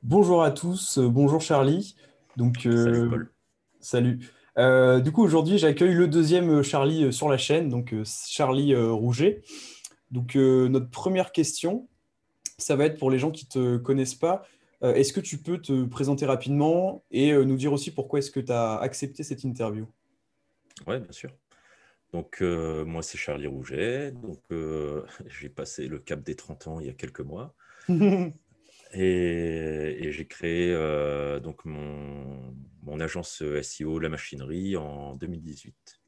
Bonjour à tous, bonjour Charlie. Donc, Salut Paul. salut. Du coup, aujourd'hui, j'accueille le deuxième Charlie sur la chaîne, donc Charlie Rouget. Donc, notre première question, ça va être pour les gens qui ne te connaissent pas. Est-ce que tu peux te présenter rapidement et nous dire aussi pourquoi est-ce que tu as accepté cette interview? Ouais, bien sûr. Donc, moi, c'est Charlie Rouget. Donc, j'ai passé le cap des 30 ans il y a quelques mois. Et j'ai créé donc mon agence SEO La Machinerie en 2018.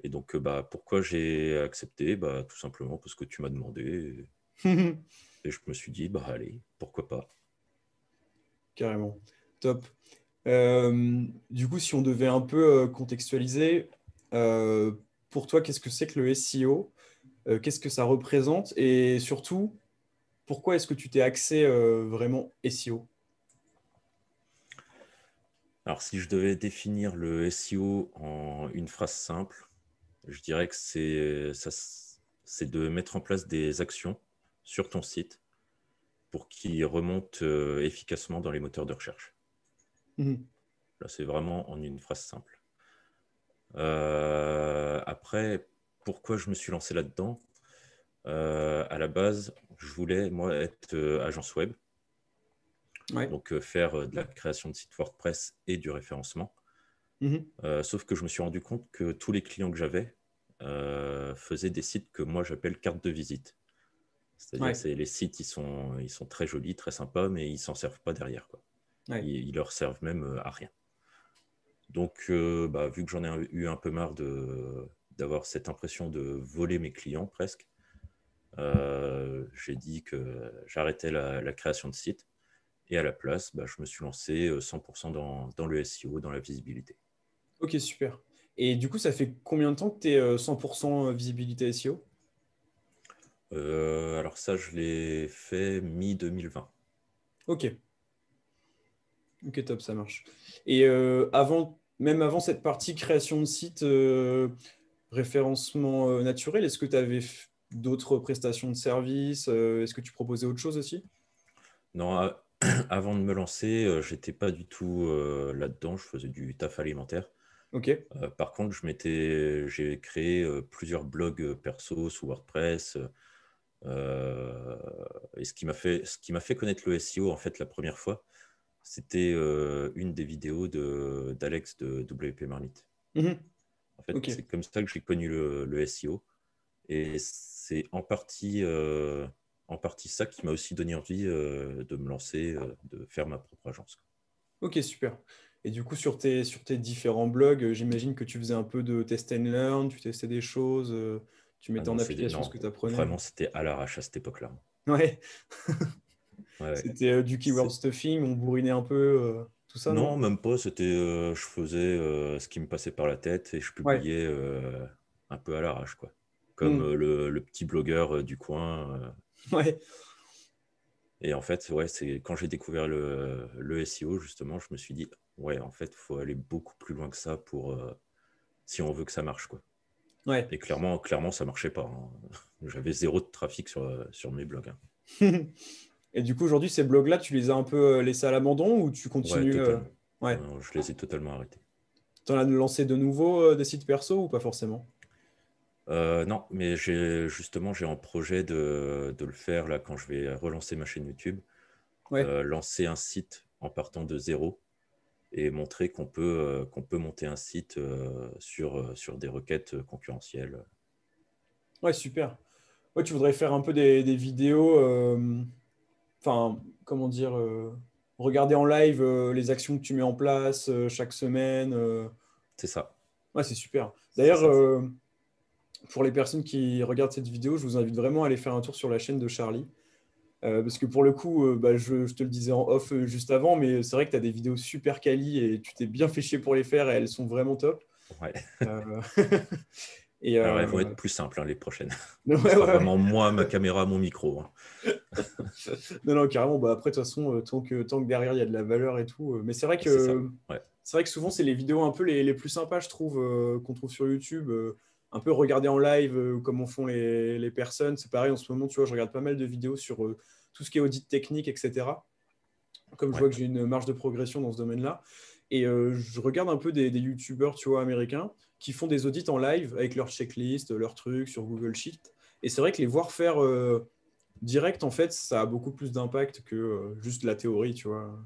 Et donc, pourquoi j'ai accepté? Tout simplement parce que tu m'as demandé. Et je me suis dit, allez, pourquoi pas? Carrément. Top. Du coup, si on devait un peu contextualiser, euh, pour toi, qu'est-ce que c'est que le SEO? Qu'est-ce que ça représente? Et surtout, pourquoi est-ce que tu t'es axé vraiment SEO? Alors, si je devais définir le SEO en une phrase simple, je dirais que c'est de mettre en place des actions sur ton site pour qu'il remonte efficacement dans les moteurs de recherche. Mhm. Là, c'est vraiment en une phrase simple. Après, pourquoi je me suis lancé là-dedans? À la base, je voulais, moi, être agence web, Ouais. donc faire de la création de sites WordPress et du référencement. Mhm. Sauf que je me suis rendu compte que tous les clients que j'avais faisaient des sites que moi j'appelle carte de visite. C'est-à-dire, Ouais. c'est les sites, ils sont très jolis, très sympas, mais ils s'en servent pas derrière, quoi. Ouais. Ils leur servent même à rien. Donc, vu que j'en ai eu un peu marre d'avoir cette impression de voler mes clients presque, j'ai dit que j'arrêtais la création de sites. Et à la place, je me suis lancé 100% dans le SEO, dans la visibilité. Ok, super. Et du coup, ça fait combien de temps que tu es 100% visibilité SEO? Alors ça, je l'ai fait mi-2020. Ok. Ok, top, ça marche. Et même avant cette partie création de site, référencement naturel, est-ce que tu avais d'autres prestations de services? Est-ce que tu proposais autre chose aussi? Non, avant de me lancer, j'étais pas du tout là-dedans. Je faisais du taf alimentaire. Ok. Par contre, j'ai créé plusieurs blogs perso sous WordPress. Euh, et ce qui m'a fait connaître le SEO en fait la première fois, c'était une des vidéos d'Alex de WP Marmite. Mhm. En fait, Ok. c'est comme ça que j'ai connu le SEO. Et c'est en partie ça qui m'a aussi donné envie de me lancer, de faire ma propre agence. Ok, super. Et du coup, sur tes différents blogs, j'imagine que tu faisais un peu de test and learn, tu testais des choses, tu Ah mettais en non, application ce non, que tu apprenais. vraiment, c'était à l'arrache à cette époque-là. Ouais, Ouais, ouais. c'était du keyword C'est- stuffing, on bourrinait un peu tout ça, Non, non? même pas. Je faisais ce qui me passait par la tête et je Ouais. publiais un peu à l'arrache, quoi. Comme Hmm. le petit blogueur du coin. Ouais. Et en fait, ouais, c'est quand j'ai découvert le SEO, justement, je me suis dit, ouais, en fait, il faut aller beaucoup plus loin que ça pour si on veut que ça marche, quoi. Ouais. Et clairement, ça marchait pas, hein. J'avais zéro de trafic sur mes blogs, hein. Et du coup, aujourd'hui, ces blogs-là, tu les as un peu laissés à l'abandon ou tu Ouais, continues totalement. Ouais. Non, je les ai totalement arrêtés. T'en as lancé de nouveaux des sites perso ou pas forcément? Non, mais j'ai en projet de le faire là quand je vais relancer ma chaîne YouTube, Ouais. lancer un site en partant de zéro et montrer qu'on peut monter un site sur des requêtes concurrentielles. Ouais, super. Ouais, tu voudrais faire un peu des vidéos, enfin, comment dire, regarder en live les actions que tu mets en place chaque semaine. C'est ça, Ouais, c'est super. c'est D'ailleurs, ça. pour les personnes qui regardent cette vidéo, je vous invite vraiment à aller faire un tour sur la chaîne de Charlie. Parce que pour le coup, je te le disais en off juste avant, mais c'est vrai que tu as des vidéos super quali et tu t'es bien fait chier pour les faire et elles sont vraiment top. Ouais. Euh, et Alors elles vont être plus simples, hein, les prochaines. ouais, Ce ouais, sera ouais. vraiment moi, ma caméra, mon micro, hein. Non, non, carrément. Bah, après, de toute façon, tant que derrière, il y a de la valeur et tout. Mais C'est ça. Ouais. c'est vrai que souvent, c'est les vidéos un peu les plus sympas, je trouve, qu'on trouve sur YouTube. Un peu regarder en live, comme en font les personnes. C'est pareil, en ce moment, tu vois, je regarde pas mal de vidéos sur tout ce qui est audit technique, etc. comme je Ouais. vois que j'ai une marge de progression dans ce domaine-là. Et je regarde un peu des youtubeurs, tu vois, américains qui font des audits en live avec leurs checklists, leurs trucs sur Google Sheet. Et c'est vrai que les voir faire direct, en fait, ça a beaucoup plus d'impact que juste la théorie, tu vois.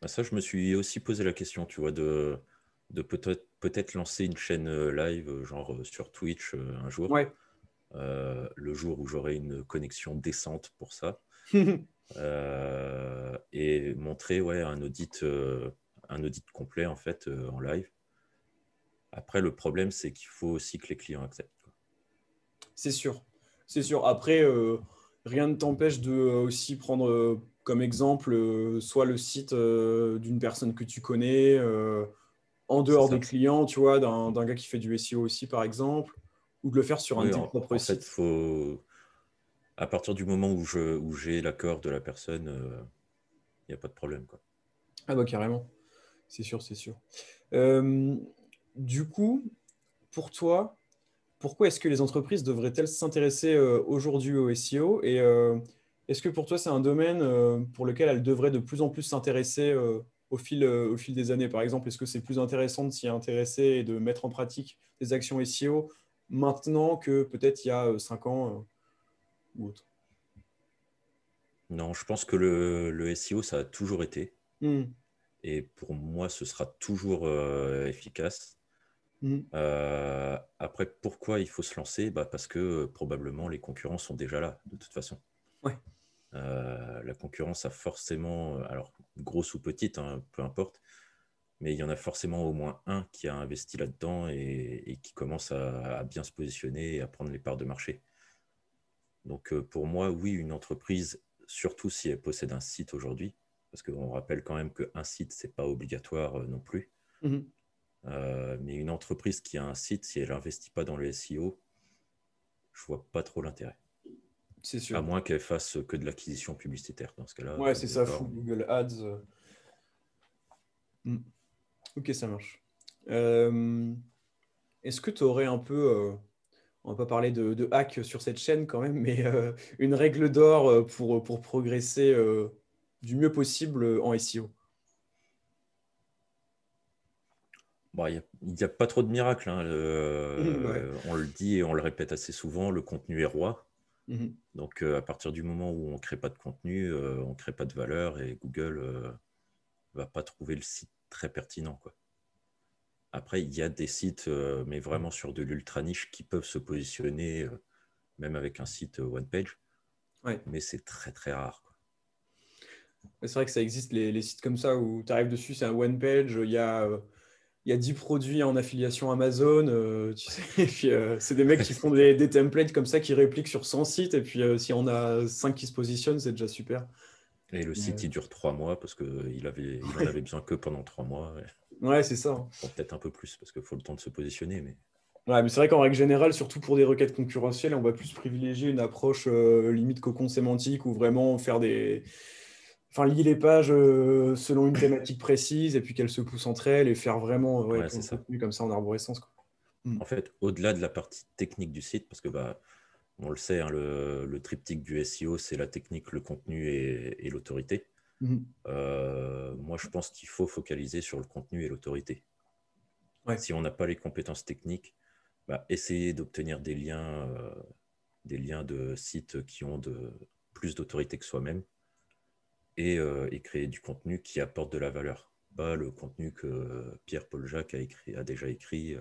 Bah, ça, je me suis aussi posé la question, tu vois, de peut-être lancer une chaîne live, genre sur Twitch un jour, Ouais. le jour où j'aurai une connexion décente pour ça, et montrer ouais, un audit complet en fait en live. Après, le problème, c'est qu'il faut aussi que les clients acceptent, quoi. C'est sûr. C'est sûr. Après, rien ne t'empêche de aussi prendre comme exemple soit le site d'une personne que tu connais, en C'est dehors des ça. clients, tu vois, d'un gars qui fait du SEO aussi, par exemple, ou de le faire sur un de Oui, tes propres en fait, sites. à partir du moment où j'ai l'accord de la personne, il n'y a pas de problème, quoi. Ah bah carrément. C'est sûr, c'est sûr. Euh, du coup, pour toi, pourquoi est-ce que les entreprises devraient-elles s'intéresser aujourd'hui au SEO et est-ce que pour toi c'est un domaine pour lequel elles devraient de plus en plus s'intéresser au fil des années? Par exemple, est-ce que c'est plus intéressant de s'y intéresser et de mettre en pratique des actions SEO maintenant que peut-être il y a 5 ans ou autre? Non, je pense que le SEO, ça a toujours été. Hmm, Et pour moi, ce sera toujours efficace. hmm, Après, pourquoi il faut se lancer? Bah, parce que probablement les concurrents sont déjà là, de toute façon. ouais, La concurrence a forcément, alors grosse ou petite, hein, peu importe, mais il y en a forcément au moins un qui a investi là-dedans et qui commence à bien se positionner et à prendre les parts de marché. Donc pour moi, oui, une entreprise, surtout si elle possède un site aujourd'hui, parce qu'on rappelle quand même qu'un site, ce n'est pas obligatoire non plus. mhm, Mais une entreprise qui a un site, si elle n'investit pas dans le SEO, je vois pas trop l'intérêt. c'est À sûr. moins qu'elle fasse que de l'acquisition publicitaire. Dans ce cas-là, Ouais, c'est ça, d'accord. full Mais Google Ads. Hmm. Ok, ça marche. Euh, Est-ce que tu aurais un peu, on va pas parler de hack sur cette chaîne quand même, mais une règle d'or pour progresser du mieux possible en SEO? bon, il y a pas trop de miracles, hein. Ouais. On le dit et on le répète assez souvent, le contenu est roi. Mhm. Donc à partir du moment où on ne crée pas de contenu, on ne crée pas de valeur et Google va pas trouver le site très pertinent, quoi. Après, il y a des sites, mais vraiment sur de l'ultra niche, qui peuvent se positionner, même avec un site one page, Ouais. mais c'est très très rare, quoi. C'est vrai que ça existe les sites comme ça où tu arrives dessus, c'est un one page, il y a 10 produits en affiliation Amazon, tu sais, et puis c'est des mecs qui font C'est clair. des templates comme ça qui répliquent sur 100 sites, et puis si on a 5 qui se positionnent, c'est déjà super. Et le Mais, site, il dure 3 mois parce il en avait besoin que pendant 3 mois. ouais, c'est ça, hein. Bon, peut-être un peu plus parce qu'il faut le temps de se positionner. Mais Ouais, mais c'est vrai qu'en règle générale, surtout pour des requêtes concurrentielles, on va plus privilégier une approche limite cocon sémantique ou vraiment faire enfin, lier les pages selon une thématique précise et puis qu'elles se poussent entre elles et faire vraiment ouais, ouais, plein c'est de ça. contenu comme ça en arborescence, quoi. Mm. En fait, au-delà de la partie technique du site, parce que bah, on le sait, hein, le triptyque du SEO, c'est la technique, le contenu et l'autorité. Mhm. Moi, je pense qu'il faut focaliser sur le contenu et l'autorité. Ouais, Si on n'a pas les compétences techniques, bah, essayer d'obtenir des liens de sites qui ont plus d'autorité que soi-même et créer du contenu qui apporte de la valeur. Pas le contenu que Pierre-Paul Jacques a déjà écrit.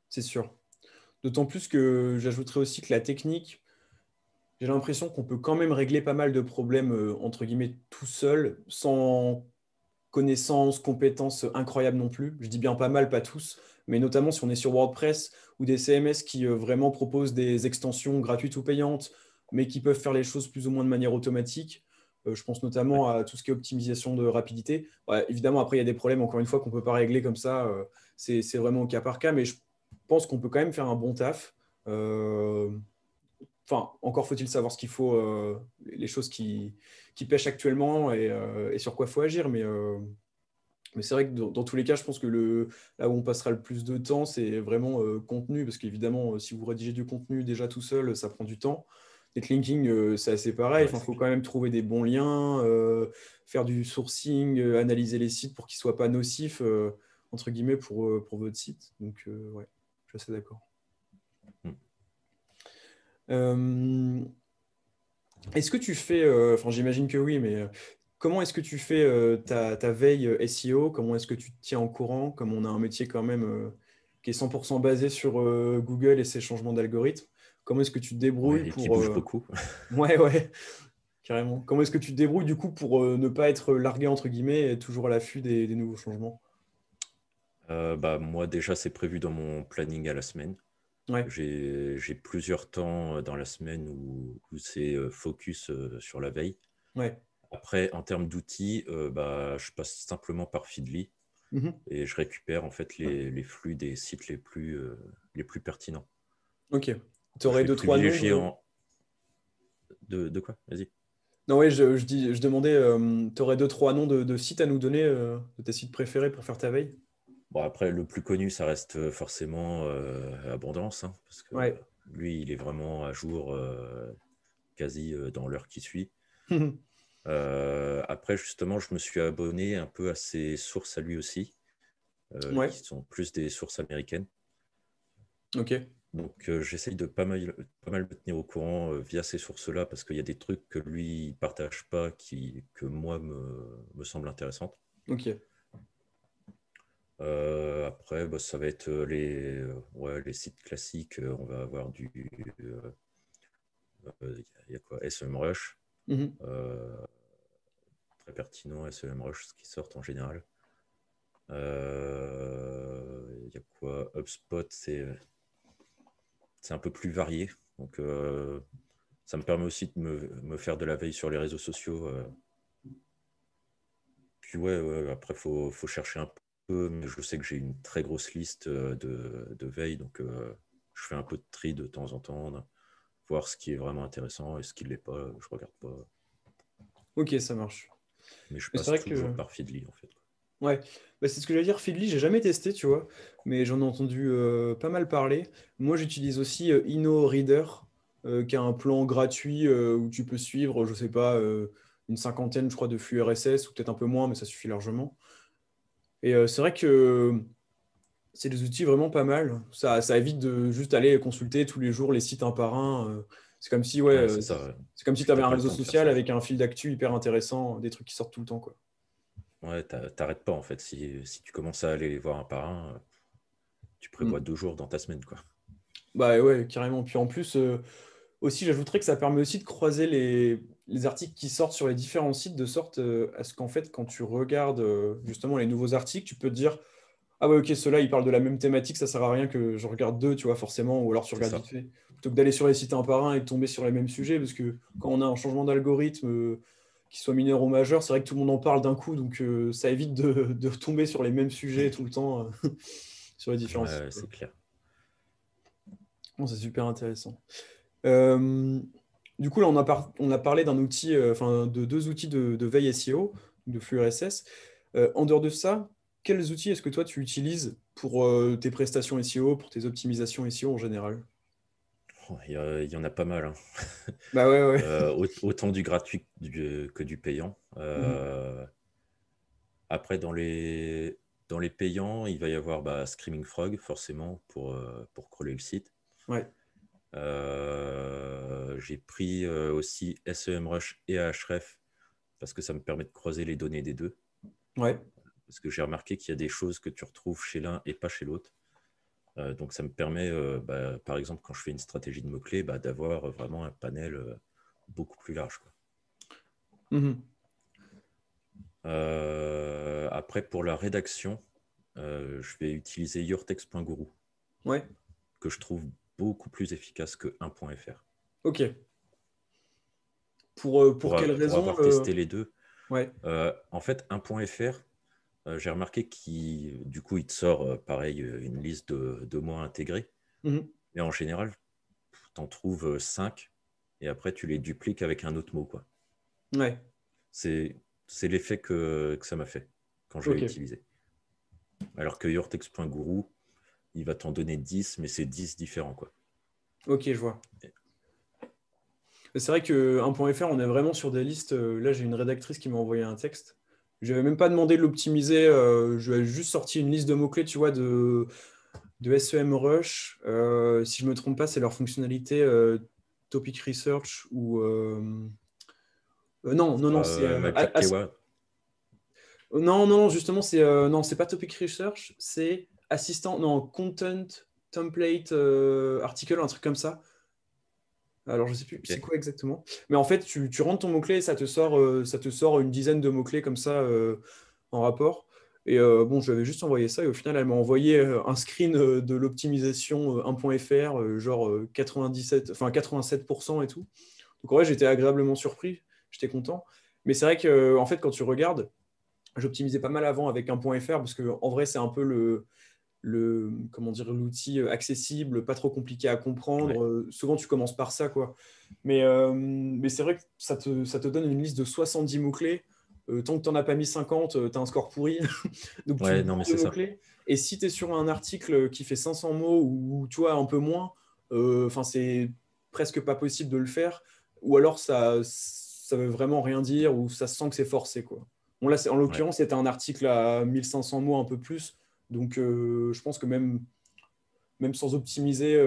c'est sûr. D'autant plus que j'ajouterais aussi que la technique, j'ai l'impression qu'on peut quand même régler pas mal de problèmes entre guillemets tout seul, sans connaissances, compétences incroyables non plus. Je dis bien pas mal, pas tous, mais notamment si on est sur WordPress ou des CMS qui vraiment proposent des extensions gratuites ou payantes, mais qui peuvent faire les choses plus ou moins de manière automatique. Je pense Ouais. notamment à tout ce qui est optimisation de rapidité. Ouais, évidemment, après, il y a des problèmes, encore une fois, qu'on ne peut pas régler comme ça. C'est vraiment au cas par cas, mais je pense qu'on peut quand même faire un bon taf. Euh, Enfin, encore faut-il savoir ce qu'il faut, les choses qui pêchent actuellement et sur quoi il faut agir. Mais c'est vrai que dans tous les cas, je pense que là où on passera le plus de temps, c'est vraiment contenu, parce qu'évidemment, si vous rédigez du contenu déjà tout seul, ça prend du temps. Netlinking, c'est assez pareil. Ouais, Enfin, il c'est faut clair. quand même trouver des bons liens, faire du sourcing, analyser les sites pour qu'ils ne soient pas nocifs, entre guillemets, pour votre site. Donc, ouais, je suis assez d'accord. Mm. Euh, Est-ce que tu fais, enfin j'imagine que oui, mais comment est-ce que tu fais ta veille SEO? Comment est-ce que tu te tiens au courant? Comme on a un métier quand même qui est 100% basé sur Google et ses changements d'algorithme, comment est-ce que tu te débrouilles Ouais, et qui pour... bouge beaucoup. Ouais, ouais, carrément. Comment est-ce que tu te débrouilles du coup pour ne pas être largué entre guillemets et être toujours à l'affût des nouveaux changements? Moi, déjà, c'est prévu dans mon planning à la semaine. Ouais, J'ai plusieurs temps dans la semaine où c'est focus sur la veille. ouais. Après, en termes d'outils, je passe simplement par Feedly Mhm. et je récupère en fait les flux des sites les plus pertinents. Ok. Tu Je aurais vais deux, trois noms privilégier de... en... De quoi? Vas-y. Non, ouais, je demandais, tu aurais deux, trois noms de sites à nous donner, de tes sites préférés pour faire ta veille? Bon, après, le plus connu, ça reste forcément Abondance, hein, parce que Ouais. lui, il est vraiment à jour quasi dans l'heure qui suit. Après, justement, je me suis abonné un peu à ses sources à lui aussi, Ouais, qui sont plus des sources américaines. ok. Donc, j'essaye de pas mal me tenir au courant via ces sources-là, parce qu'il y a des trucs que lui ne partage pas, que moi me semblent intéressants. Ok. Après, ça va être ouais, les sites classiques. On va avoir il y a quoi? SEMrush, Mhm. euh, très pertinent, SEMrush, ce qui sort en général. Il y a quoi? HubSpot, c'est un peu plus varié. Donc, ça me permet aussi de me faire de la veille sur les réseaux sociaux. Puis, ouais, après, faut chercher un peu, mais je sais que j'ai une très grosse liste de veille, donc je fais un peu de tri de temps en temps, voir ce qui est vraiment intéressant et ce qui ne l'est pas, je regarde pas. Ok, ça marche. Mais je Mais c'est passe vrai toujours que, par Feedly, en fait. ouais, bah, c'est ce que j'allais dire. Feedly, j'ai jamais testé, tu vois, mais j'en ai entendu pas mal parler. Moi, j'utilise aussi InnoReader, qui a un plan gratuit où tu peux suivre, je sais pas, une cinquantaine, je crois, de flux RSS, ou peut-être un peu moins, mais ça suffit largement. Et c'est vrai que c'est des outils vraiment pas mal. Ça évite de juste aller consulter tous les jours les sites un par un. C'est comme si, ouais, Ouais, c'est ça. Ouais. c'est comme si tu Puis avais t'as un pas le réseau temps de faire social ça. avec un fil d'actu hyper intéressant, des trucs qui sortent tout le temps, quoi. Ouais, t'arrêtes pas, en fait. Si tu commences à aller les voir un par un, tu prévois Mm. 2 jours dans ta semaine, quoi. Bah ouais, carrément. Puis en plus, aussi, j'ajouterais que ça permet aussi de croiser les articles qui sortent sur les différents sites, de sorte à ce qu'en fait, quand tu regardes justement les nouveaux articles, tu peux te dire, ah ouais, ok, ceux-là, ils parlent de la même thématique, ça sert à rien que je regarde deux, tu vois, forcément, ou alors tu C'est regardes ça. vite fait. Plutôt que d'aller sur les sites un par un et de tomber sur les mêmes sujets, parce que quand on a un changement d'algorithme, qui soit mineur ou majeur, c'est vrai que tout le monde en parle d'un coup, donc ça évite de tomber sur les mêmes sujets tout le temps sur les différents sites, Ouais, quoi. c'est clair. Bon, c'est super intéressant. Euh, du coup, là, on a parlé d'un outil, enfin, de deux outils de veille SEO, de flux RSS. En dehors de ça, quels outils est-ce que toi tu utilises pour tes prestations SEO, pour tes optimisations SEO en général? Oh, il y en a pas mal, hein. Bah ouais, ouais. Autant du gratuit que du payant. Mhm. Après, dans les payants, il va y avoir Screaming Frog, forcément, pour crawler le site. Ouais, J'ai pris aussi SEMrush et Ahref parce que ça me permet de croiser les données des deux. ouais. Parce que j'ai remarqué qu'il y a des choses que tu retrouves chez l'un et pas chez l'autre. Donc ça me permet, par exemple, quand je fais une stratégie de mots-clés, d'avoir vraiment un panel beaucoup plus large, quoi. Mhm. Après, pour la rédaction, je vais utiliser yourtext.guru, Ouais, que je trouve beaucoup plus efficace que 1.fr. ok. Pour quelle Pour raison avoir testé les deux, ouais. en fait, 1.fr, j'ai remarqué du coup, il te sort, pareil, une liste de mots intégrés. Mhm. Mais en général, tu en trouves 5 et après, tu les dupliques avec un autre mot, quoi. Ouais, C'est, c'est l'effet que ça m'a fait quand je l'ai ok. utilisé. Alors que yourtext.guru, il va t'en donner 10, mais c'est 10 différents, quoi. Ok, je vois. C'est vrai que 1.fr, on est vraiment sur des listes. Là, j'ai une rédactrice qui m'a envoyé un texte. Je n'avais même pas demandé de l'optimiser. Je lui ai juste sorti une liste de mots-clés, tu vois, de SEMrush. Si je ne me trompe pas, c'est leur fonctionnalité Topic Research ou. Non, non, non, c'est. MapJKeyword. Non, non, justement, c'est non, c'est pas Topic Research, c'est assistant, non, Content Template Article, un truc comme ça. Alors, je sais plus, c'est Ok. quoi exactement. Mais en fait, tu rentres ton mot-clé et ça te sort une dizaine de mots-clés comme ça en rapport. Et bon, je lui avais juste envoyé ça et au final, elle m'a envoyé un screen de l'optimisation 1.fr, genre 97, enfin 87% et tout. Donc, en vrai, j'étais agréablement surpris, j'étais content. Mais c'est vrai que, en fait, quand tu regardes, j'optimisais pas mal avant avec 1.fr parce que en vrai, c'est un peu comment dire, l'outil accessible, pas trop compliqué à Ouais. comprendre. Souvent, tu commences par ça, quoi. Mais c'est vrai que ça te donne une liste de 70 mots-clés. Tant que tu n'en as pas mis 50, tu as un score pourri. Donc, tu te Ouais, non, mais bourres de c'est ça. mots-clés. Et si tu es sur un article qui fait 500 mots ou tu vois, un peu moins, c'est presque pas possible de le faire. Ou alors, ça veut vraiment rien dire ou ça sent que c'est forcé, quoi. Bon, là, en Ouais. l'occurrence, c'était un article à 1500 mots, un peu plus. Donc, je pense que même sans optimiser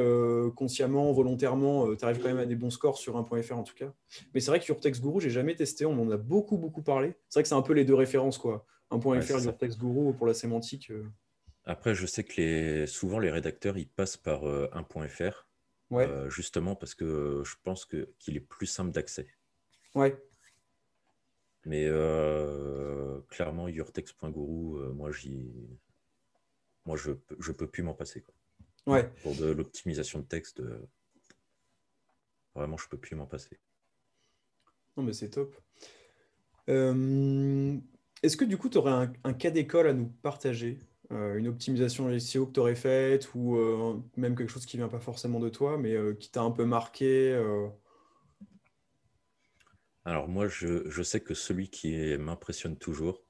consciemment, volontairement, tu arrives quand même à des bons scores sur 1.fr en tout cas. Mais c'est vrai que Urtext Guru, j'ai jamais testé, on en a beaucoup, beaucoup parlé. C'est vrai que c'est un peu les deux références, quoi. Ouais, 1.fr, c'est ça. Urtext Guru pour la sémantique. Après, je sais que souvent les rédacteurs ils passent par 1.fr Ouais, justement parce que je pense qu'il est plus simple d'accès. ouais, Mais clairement, yourtext.guru, moi je peux plus m'en passer, quoi. ouais. Pour de l'optimisation de texte, vraiment, je peux plus m'en passer. Non, mais c'est top. Euh, Est-ce que du coup, tu aurais un cas d'école à nous partager? Une optimisation SEO que tu aurais faite ou même quelque chose qui vient pas forcément de toi, mais qui t'a un peu marqué Alors moi, je sais que celui qui m'impressionne toujours,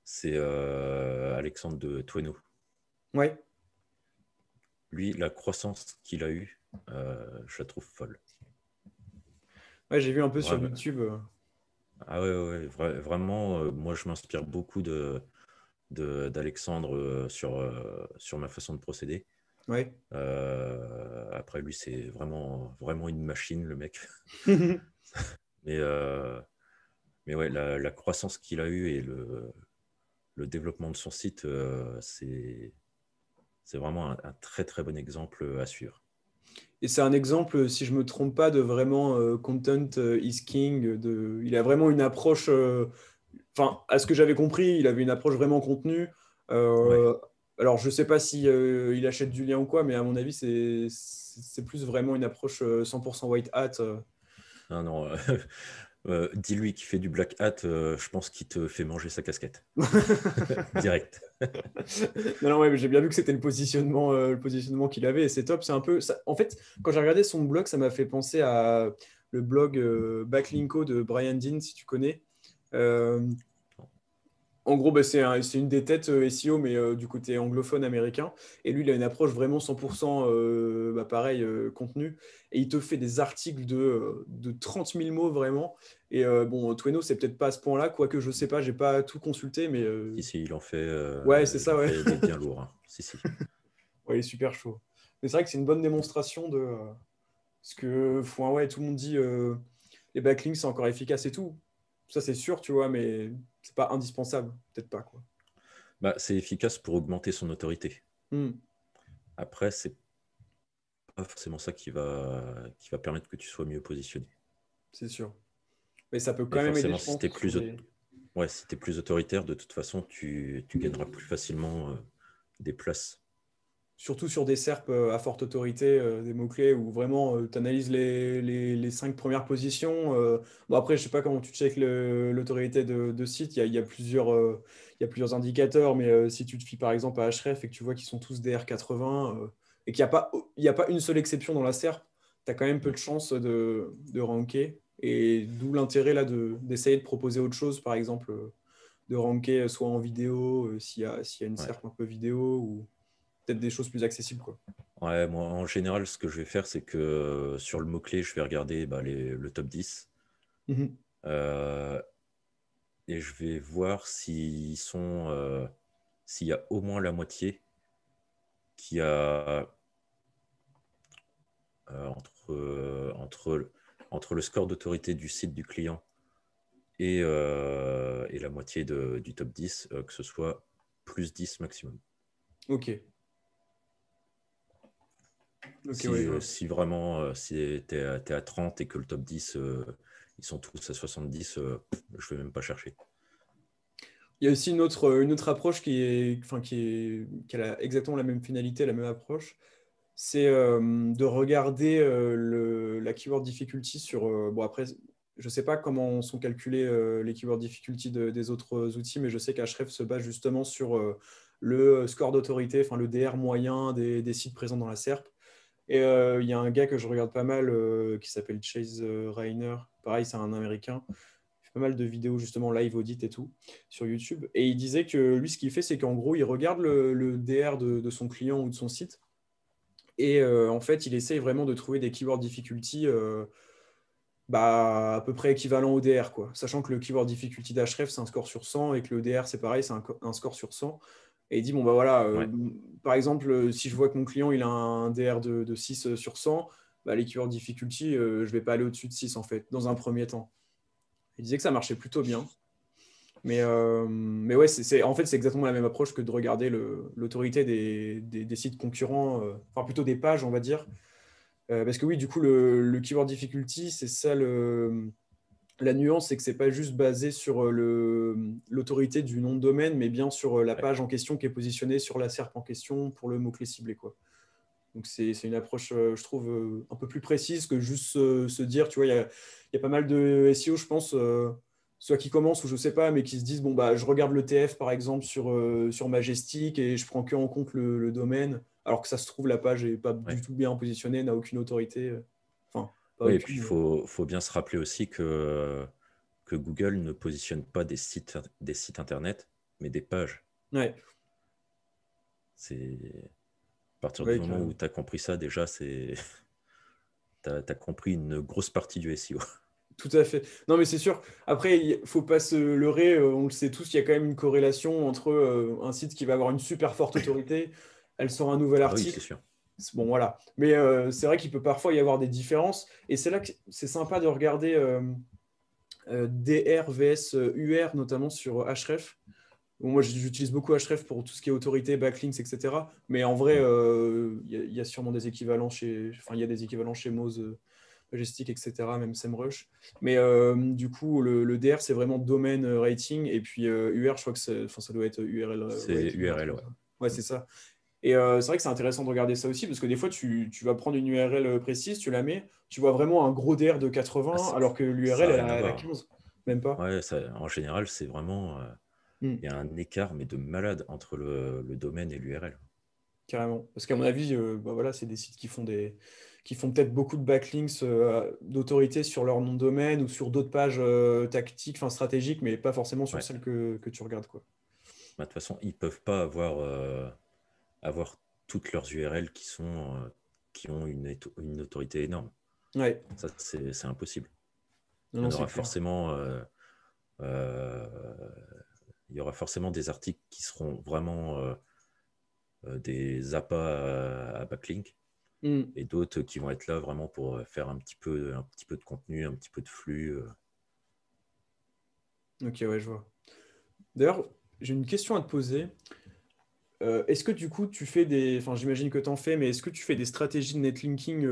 c'est Alexandre de Tweno. Ouais. Lui, la croissance qu'il a eue, je la trouve folle. Ouais, j'ai vu un peu sur Vraiment. YouTube. Ah ouais, ouais, ouais, vraiment, moi je m'inspire beaucoup d'Alexandre sur ma façon de procéder. Ouais. Après, lui, c'est vraiment, vraiment une machine, le mec. Mais, euh, mais ouais, la croissance qu'il a eue et le développement de son site, c'est vraiment un très très bon exemple à suivre. Et c'est un exemple, si je me trompe pas, de vraiment content is king. Il a vraiment une approche. Enfin, à ce que j'avais compris, il avait une approche vraiment contenu. Ouais, Alors, je sais pas si il achète du lien ou quoi, mais à mon avis, c'est plus vraiment une approche 100% white hat. non, non, dis-lui qu'il fait du black hat, je pense qu'il te fait manger sa casquette. Direct. Non, non, ouais, mais j'ai bien vu que c'était le positionnement qu'il avait, et c'est top. C'est un peu. En fait, quand j'ai regardé son blog, ça m'a fait penser à le blog Backlinko de Brian Dean, si tu connais. Euh, En gros, bah, c'est une des têtes SEO, mais du côté anglophone américain. Et lui, il a une approche vraiment 100% bah, pareil, contenu. Et il te fait des articles de 30 000 mots vraiment. Et bon, Tweno, c'est peut-être pas à ce point-là, quoique je sais pas, j'ai pas tout consulté, mais Si, si, ouais, c'est il ça, en ouais. fait des bien lourds, hein. Si, si. Ouais, il est super chaud. Mais c'est vrai que c'est une bonne démonstration de ce que ouais, tout le monde dit les backlinks, c'est encore efficace et tout. Ça, c'est sûr, tu vois, mais c'est pas indispensable. Peut-être pas, quoi. Bah, c'est efficace pour augmenter son autorité. Hmm, Après, c'est pas forcément ça qui va permettre que tu sois mieux positionné. c'est sûr. Mais ça peut Mais quand même aider, forcément, je pense, sur des. ouais, si tu es plus autoritaire, de toute façon, tu gagneras plus facilement des places. Surtout sur des SERP à forte autorité, des mots-clés où vraiment tu analyses les 5 premières positions. Bon, après, je sais pas comment tu checkes l'autorité de site. Il y a plusieurs indicateurs, mais si tu te fies par exemple à Href et que tu vois qu'ils sont tous des R80 et qu'il y a pas une seule exception dans la SERP, tu as quand même peu Mm. de chances de ranker. Et d'où l'intérêt là d'essayer de proposer autre chose, par exemple, de ranker soit en vidéo, s'il y a une Ouais. SERP un peu vidéo, ou peut-être des choses plus accessibles, quoi. Ouais, moi, en général, ce que je vais faire, c'est que sur le mot-clé, je vais regarder le top 10 Mhm. euh, et je vais voir s'il y a au moins la moitié qui a entre le score d'autorité du site du client et la moitié du top 10, que ce soit plus 10 maximum. Ok, ok, ouais, Si, je vois. si vraiment si t'es à 30 et que le top 10, ils sont tous à 70, je vais même pas chercher. Il y a aussi une autre approche qui a exactement la même finalité, la même approche. C'est de regarder la keyword difficulty sur. Bon, après, je ne sais pas comment sont calculés les keyword difficulty des autres outils, mais je sais qu'Ahrefs se base justement sur le score d'autorité, enfin le DR moyen des sites présents dans la SERP. Et il y a un gars que je regarde pas mal qui s'appelle Chase Reiner. Pareil, c'est un Américain. Il fait pas mal de vidéos justement live audit et tout sur YouTube. Et il disait que lui, ce qu'il fait, c'est qu'en gros, il regarde le DR de son client ou de son site. Et en fait, il essaye vraiment de trouver des keyword difficulty à peu près équivalents au DR, quoi. Sachant que le keyword difficulty d'Ahrefs, c'est un score sur 100 et que le DR, c'est pareil, c'est un score sur 100. Et il dit, bon, bah voilà, Ouais. par exemple, si je vois que mon client il a un DR de 6 sur 100, bah, les keyword difficulty, je ne vais pas aller au-dessus de 6 en fait, dans un premier temps. Il disait que ça marchait plutôt bien. Mais ouais, en fait, c'est exactement la même approche que de regarder l'autorité des sites concurrents, enfin plutôt des pages, on va dire. Parce que oui, du coup, le keyword difficulty, c'est ça la nuance, c'est que c'est pas juste basé sur l'autorité du nom de domaine, mais bien sur la Ouais. page en question qui est positionnée sur la SERP en question pour le mot-clé ciblé, quoi. Donc c'est une approche, je trouve, un peu plus précise que juste se dire, tu vois, il y a pas mal de SEO, je pense, soit qui commencent ou je sais pas, mais qui se disent, bon, bah, je regarde le TF, par exemple, sur Majestic et je prends que en compte le domaine, alors que ça se trouve, la page est pas du Ouais. tout bien positionnée, n'a aucune autorité. Enfin, pas Oui, et puis il aucune. faut bien se rappeler aussi que Google ne positionne pas des sites internet, mais des pages. Ouais, C'est à partir du ouais, moment où carrément. tu as compris ça, déjà, t'as compris une grosse partie du SEO. Tout à fait. Non, mais c'est sûr. Après, il faut pas se leurrer. On le sait tous, il y a quand même une corrélation entre un site qui va avoir une super forte autorité, elle sort un nouvel Ah oui, c'est article. sûr. Bon, voilà. Mais c'est vrai qu'il peut parfois y avoir des différences. Et c'est là que c'est sympa de regarder DR vs UR, notamment sur Href. Bon, moi, j'utilise beaucoup Href pour tout ce qui est autorité, backlinks, etc. Mais en vrai, Mm. il y a sûrement des équivalents chez. Enfin, il y a des équivalents chez Moz, Majestic, etc., même SEMrush. Mais du coup, le DR, c'est vraiment domaine rating. Et puis UR, je crois que enfin, ça doit être URL C'est rating, un truc URL, comme ouais. ça. Ouais, Mm. c'est ça. Et c'est vrai que c'est intéressant de regarder ça aussi, parce que des fois, tu vas prendre une URL précise, tu la mets, tu vois vraiment un gros DR de Ah, 80, alors que l'URL, ça n'a rien à elle a voir. 15, même pas. Ouais, en général, c'est vraiment. Hmm, Il y a un écart, mais de malade, entre le domaine et l'URL. carrément. Parce qu'à mon avis, bah voilà, c'est des sites qui font peut-être beaucoup de backlinks d'autorité sur leur nom de domaine ou sur d'autres pages tactiques, enfin stratégiques, mais pas forcément sur Ouais. celles que tu regardes, quoi. Bah, de toute façon, ils ne peuvent pas avoir toutes leurs URL qui ont une autorité énorme. Ouais, Ça, c'est impossible. non, Il y non, en c'est aura clair. forcément, euh, il y aura forcément des articles qui seront vraiment des appâts à backlink Hmm, et d'autres qui vont être là vraiment pour faire un petit peu de contenu, un petit peu de flux. ok, ouais, je vois. D'ailleurs, j'ai une question à te poser. Est-ce que du coup, tu fais des... Enfin, j'imagine que tu en fais, mais est-ce que tu fais des stratégies de netlinking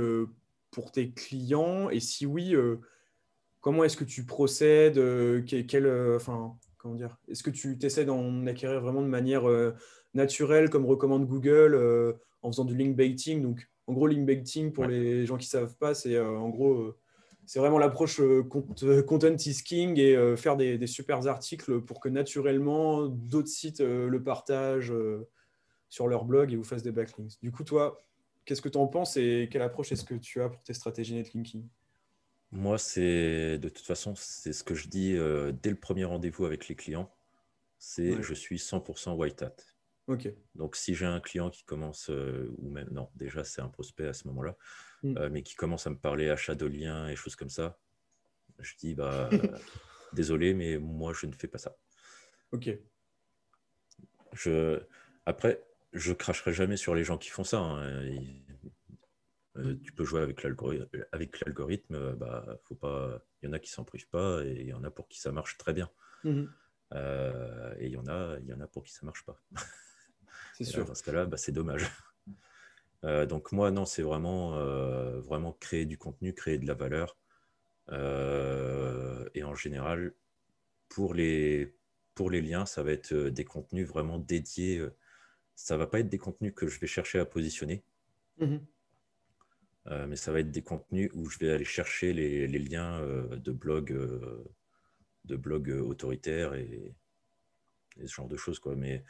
pour tes clients? Et si oui, comment est-ce que tu procèdes? Enfin, comment dire? Est-ce que tu essaies d'en acquérir vraiment de manière naturelle, comme recommande Google, en faisant du link baiting? Donc, en gros, link baiting, pour Ouais, les gens qui ne savent pas, c'est en gros, c'est vraiment l'approche content is king et faire des super articles pour que naturellement, d'autres sites le partagent sur leur blog et vous fassent des backlinks. Du coup, toi, qu'est-ce que tu en penses et quelle approche est-ce que tu as pour tes stratégies netlinking? moi, c'est de toute façon, c'est ce que je dis dès le premier rendez-vous avec les clients, c'est Ouais. je suis 100% white hat. Ok. Donc, si j'ai un client qui commence, ou même, non, déjà, c'est un prospect à ce moment-là, Mm. mais qui commence à me parler achat de liens et choses comme ça, je dis, bah, désolé, mais moi, je ne fais pas ça. Ok. Je... Après, je cracherai jamais sur les gens qui font ça, hein. Tu peux jouer avec l'algorithme, bah, faut pas... il y en a qui s'en privent pas et il y en a pour qui ça marche très bien. Mhm. Et il y en a pour qui ça marche pas. C'est Et là, sûr. dans ce cas-là, bah, c'est dommage. Donc moi, non, c'est vraiment créer du contenu, créer de la valeur. Et en général, pour pour les liens, ça va être des contenus vraiment dédiés. Ça va pas être des contenus que je vais chercher à positionner, Mhm. mais ça va être des contenus où je vais aller chercher les liens de blogs autoritaires et ce genre de choses, quoi. Mais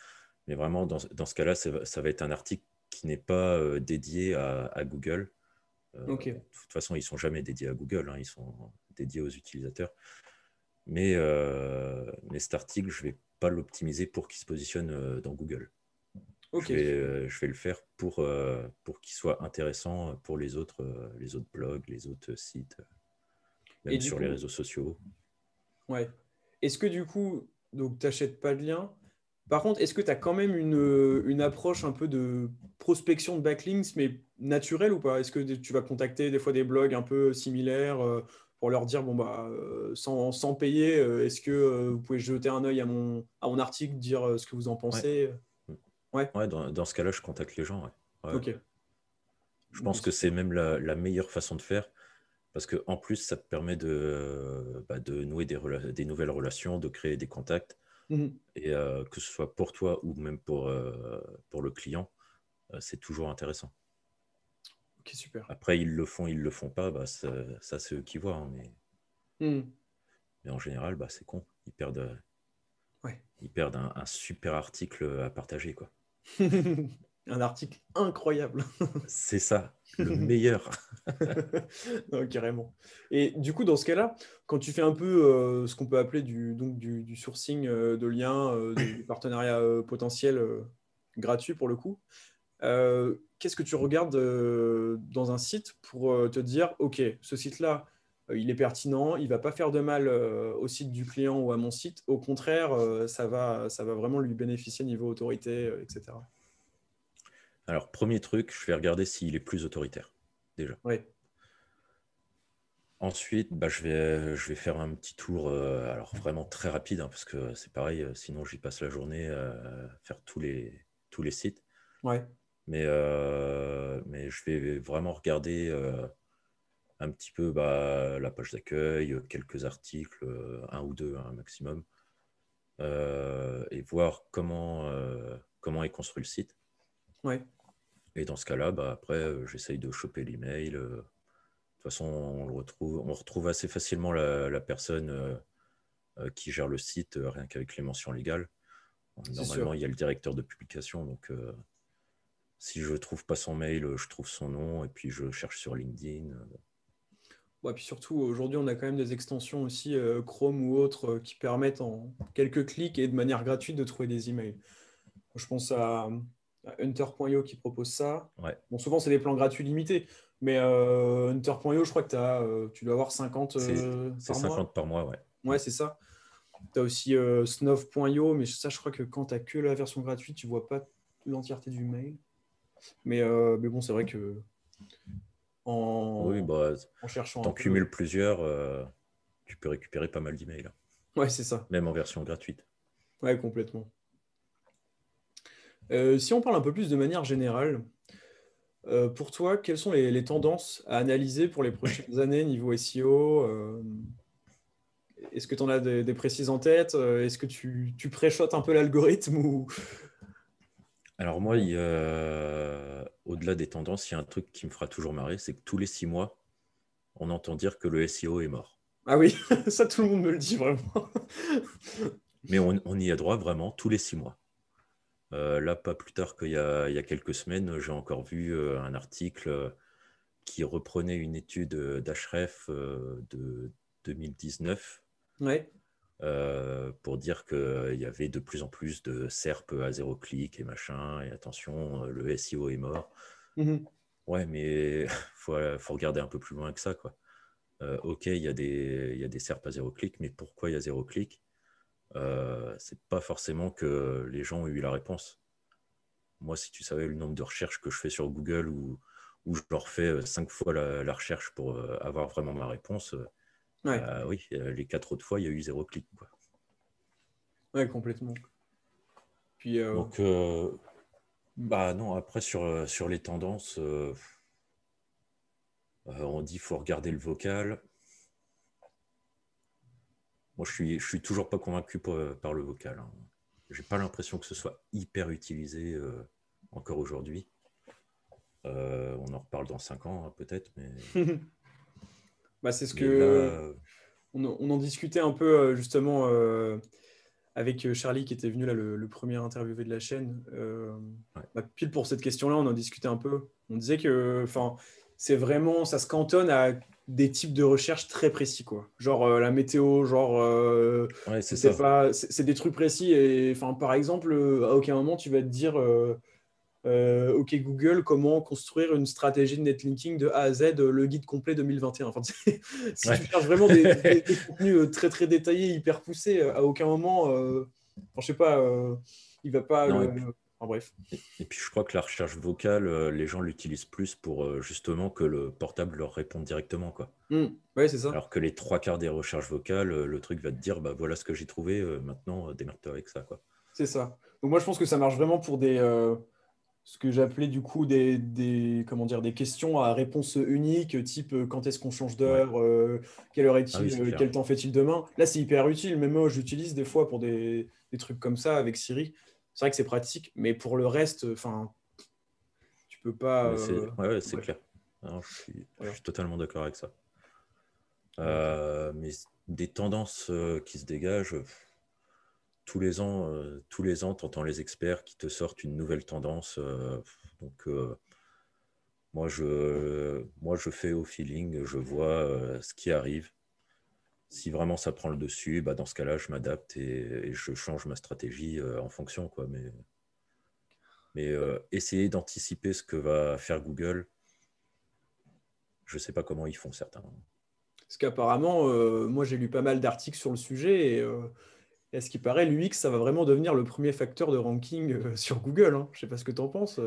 vraiment, dans ce cas-là, ça va être un article qui n'est pas dédié à Google. Ok. Bon, de toute façon, ils ne sont jamais dédiés à Google, hein, ils sont dédiés aux utilisateurs. Mais cet article, je ne vais pas l'optimiser pour qu'il se positionne dans Google. Ok. Je vais le faire pour qu'il soit intéressant pour les autres blogs, les autres sites, Et même du sur les coup, réseaux sociaux. ouais. Est-ce que du coup, donc t'achètes pas de lien? Par contre, est-ce que tu as quand même une approche un peu de prospection de backlinks, mais naturelle ou pas? Est-ce que tu vas contacter des fois des blogs un peu similaires pour leur dire, bon, bah, sans payer, est-ce que vous pouvez jeter un œil à mon article, dire ce que vous en Ouais, pensez? Ouais, ouais dans ce cas-là, je contacte les gens. Ouais. Ouais. ok. Je Ok, pense que c'est super. même la meilleure façon de faire. Parce qu'en plus, ça te permet de nouer des nouvelles relations, de créer des contacts. Mhm. Et que ce soit pour toi ou même pour le client, c'est toujours intéressant. Ok, super. Après, ils le font pas, bah, ça c'est eux qui voient, hein, Mhm. mais en général, bah, c'est con. Ouais. Ils perdent un super article à partager, quoi. Un article incroyable. C'est ça, le meilleur. Non, carrément. Et du coup, dans ce cas-là, quand tu fais un peu ce qu'on peut appeler du sourcing de liens, de partenariats potentiels gratuits pour le coup, qu'est-ce que tu regardes dans un site pour te dire, OK, ce site-là, il est pertinent, il va pas faire de mal au site du client ou à mon site. Au contraire, ça va vraiment lui bénéficier niveau autorité, etc. Alors, premier truc, je vais regarder s'il est plus autoritaire, déjà. Ouais. Ensuite, bah, je vais faire un petit tour, alors vraiment très rapide, hein, parce que c'est pareil, sinon j'y passe la journée à faire tous les sites. Ouais. Mais je vais vraiment regarder un petit peu bah, la page d'accueil, quelques articles, un ou deux un maximum, et voir comment est construit le site. Ouais. Et dans ce cas-là, bah, après, j'essaye de choper l'email. De toute façon, on retrouve assez facilement la personne qui gère le site, rien qu'avec les mentions légales. C'est Normalement, sûr. il y a le directeur de publication, donc si je trouve pas son mail, je trouve son nom et puis je cherche sur LinkedIn. Ouais, puis surtout, aujourd'hui, on a quand même des extensions aussi, Chrome ou autres, qui permettent en quelques clics et de manière gratuite de trouver des emails. Je pense à Hunter.io qui propose ça. Ouais, Bon, souvent, c'est des plans gratuits limités, mais Hunter.io, je crois que tu dois avoir 50 c'est par mois. 50 par mois, ouais. Ouais, c'est ça. Tu as aussi Snov.io, mais ça, je crois que quand tu as que la version gratuite, tu vois pas l'entièreté du mail. Mais bon, c'est vrai que Oui, en, bah, en cherchant un t'en peu. cumules plusieurs, tu peux récupérer pas mal d'emails, hein, Ouais, c'est ça. même en version gratuite. Ouais, complètement. Si on parle un peu plus de manière générale, pour toi, quelles sont les tendances à analyser pour les prochaines années niveau SEO? Est-ce que tu en as des précises en tête? Est-ce que tu préchotes un peu l'algorithme ou... Alors moi, au-delà des tendances, il y a un truc qui me fera toujours marrer, c'est que tous les 6 mois, on entend dire que le SEO est mort. Ah oui, ça tout le monde me le dit vraiment. Mais on y a droit vraiment tous les 6 mois. Là, pas plus tard il y a quelques semaines, j'ai encore vu un article qui reprenait une étude d'Ahref de 2019 Ouais, pour dire qu'il y avait de plus en plus de SERP à 0 clic et machin, et attention, le SEO est mort. Mhm. Ouais, mais faut regarder un peu plus loin que ça, quoi. Ok, il y a des SERP à 0 clic, mais pourquoi il y a 0 clic? C'est pas forcément que les gens ont eu la réponse. Moi, si tu savais le nombre de recherches que je fais sur Google où je leur fais 5 fois la recherche pour avoir vraiment ma réponse, Ouais, bah oui, les 4 autres fois, il y a eu 0 clic, quoi. ouais, complètement. Puis, Donc, bah non, après, sur les tendances, on dit qu'il faut regarder le vocal. Moi, je suis toujours pas convaincu par le vocal, hein. J'ai pas l'impression que ce soit hyper utilisé encore aujourd'hui. On en reparle dans 5 ans, hein, peut-être, bah, c'est ce mais là, que on en discutait un peu justement avec Charlie qui était venu là le premier interviewé de la chaîne. ouais, Bah, pile pour cette question-là, on en discutait un peu. On disait que, enfin, c'est vraiment, ça se cantonne à des types de recherches très précis, quoi. Genre la météo, genre, ouais, je c'est sais ça. pas, c'est des trucs précis. Et enfin, par exemple, à aucun moment tu vas te dire, OK Google, comment construire une stratégie de netlinking de A à Z, le guide complet 2021. Enfin, si Ouais. tu cherches vraiment des contenus très très détaillés, hyper poussés, à aucun moment, enfin, je sais pas, il va pas Non, enfin, bref. et puis je crois que la recherche vocale, les gens l'utilisent plus pour justement que le portable leur réponde directement, quoi. Ouais, c'est ça. Alors que les 3 quarts des recherches vocales, le truc va te dire, bah voilà ce que j'ai trouvé, maintenant démerde-toi avec ça, quoi. C'est ça. Donc moi, je pense que ça marche vraiment pour ce que j'appelais du coup comment dire, des questions à réponse unique, type quand est-ce qu'on change Ouais. d'heure, quelle heure Ah oui, est-il, c'est clair. quel temps fait-il demain. Là, c'est hyper utile. Même moi, j'utilise des fois pour des trucs comme ça avec Siri. C'est vrai que c'est pratique, mais pour le reste, enfin, tu peux pas. Mais ouais, c'est Bref, clair. Alors, je voilà. suis totalement d'accord avec ça. Donc, Mais des tendances qui se dégagent, tous les ans, tu entends les experts qui te sortent une nouvelle tendance. Donc, moi, je fais au feeling, je vois ce qui arrive. Si vraiment ça prend le dessus, bah, dans ce cas-là, je m'adapte et je change ma stratégie en fonction, quoi. Mais essayer d'anticiper ce que va faire Google, je ne sais pas comment ils font certains. parce qu'apparemment, moi, j'ai lu pas mal d'articles sur le sujet et à ce qui paraît, l'UX, ça va vraiment devenir le premier facteur de ranking sur Google, hein. Je sais pas ce que tu en penses.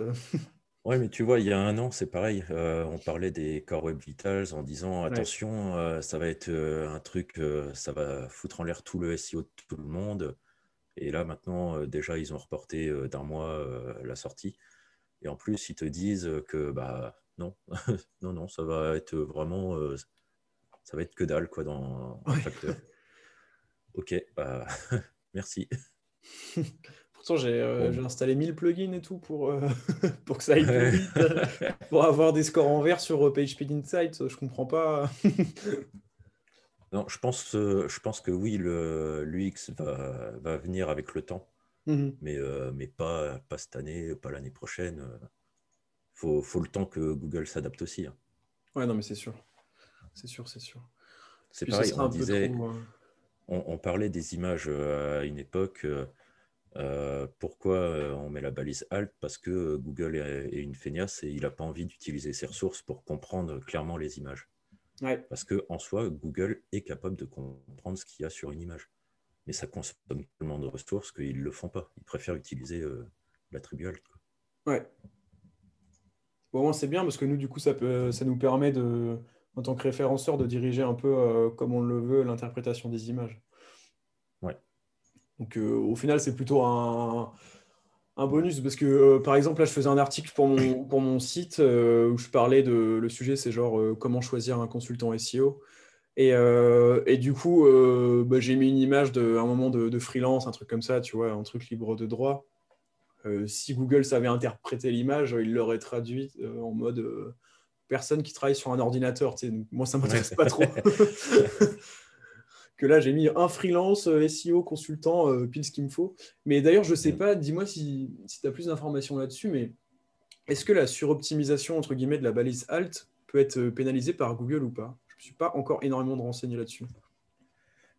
Ouais, mais tu vois, il y a un an, c'est pareil. On parlait des Core Web Vitals en disant Ouais. attention, ça va être un truc, ça va foutre en l'air tout le SEO de tout le monde. Et là, maintenant, déjà, ils ont reporté d'un mois la sortie. Et en plus, ils te disent que bah non, non, non, ça va être vraiment, ça va être que dalle quoi dans un Ouais. facteur. Ok, bah merci. Pourtant, j'ai Bon. installé 1000 plugins et tout pour, pour que ça aille plus vite, pour avoir des scores en vert sur PageSpeed Insights. Je comprends pas. Non, je pense que oui, l'UX va venir avec le temps, Mhm. mais pas cette année, pas l'année prochaine. Faut le temps que Google s'adapte aussi, hein. Ouais, non, mais c'est sûr. C'est sûr, c'est sûr. C'est Puis ça pareil, sera on un peu disait, trop. on parlait des images à une époque. Pourquoi on met la balise Alt? Parce que Google est une feignasse et il n'a pas envie d'utiliser ses ressources pour comprendre clairement les images. Ouais. Parce que en soi, Google est capable de comprendre ce qu'il y a sur une image. Mais ça consomme tellement de ressources qu'ils ne le font pas. Ils préfèrent utiliser l'attribut Alt, quoi. Ouais. Bon, moi, c'est bien parce que nous, du coup, ça nous permet en tant que référenceur, de diriger un peu comme on le veut l'interprétation des images. Ouais, Donc, au final, c'est plutôt un bonus parce que, par exemple, là, je faisais un article pour mon site où je parlais le sujet, c'est genre comment choisir un consultant SEO. Et du coup, bah, j'ai mis une image un moment de freelance, un truc comme ça, tu vois, un truc libre de droit. Si Google savait interpréter l'image, il l'aurait traduite en mode personne qui travaille sur un ordinateur. Tu sais. Donc, moi, ça ne ouais. m'intéresse pas trop. Que là, j'ai mis un freelance, SEO, consultant, pile ce qu'il me faut. Mais d'ailleurs, je ne sais Mm. pas, dis-moi si tu as plus d'informations là-dessus, mais est-ce que la suroptimisation, entre guillemets, de la balise alt peut être pénalisée par Google ou pas? Je ne me suis pas encore énormément de renseigner là-dessus.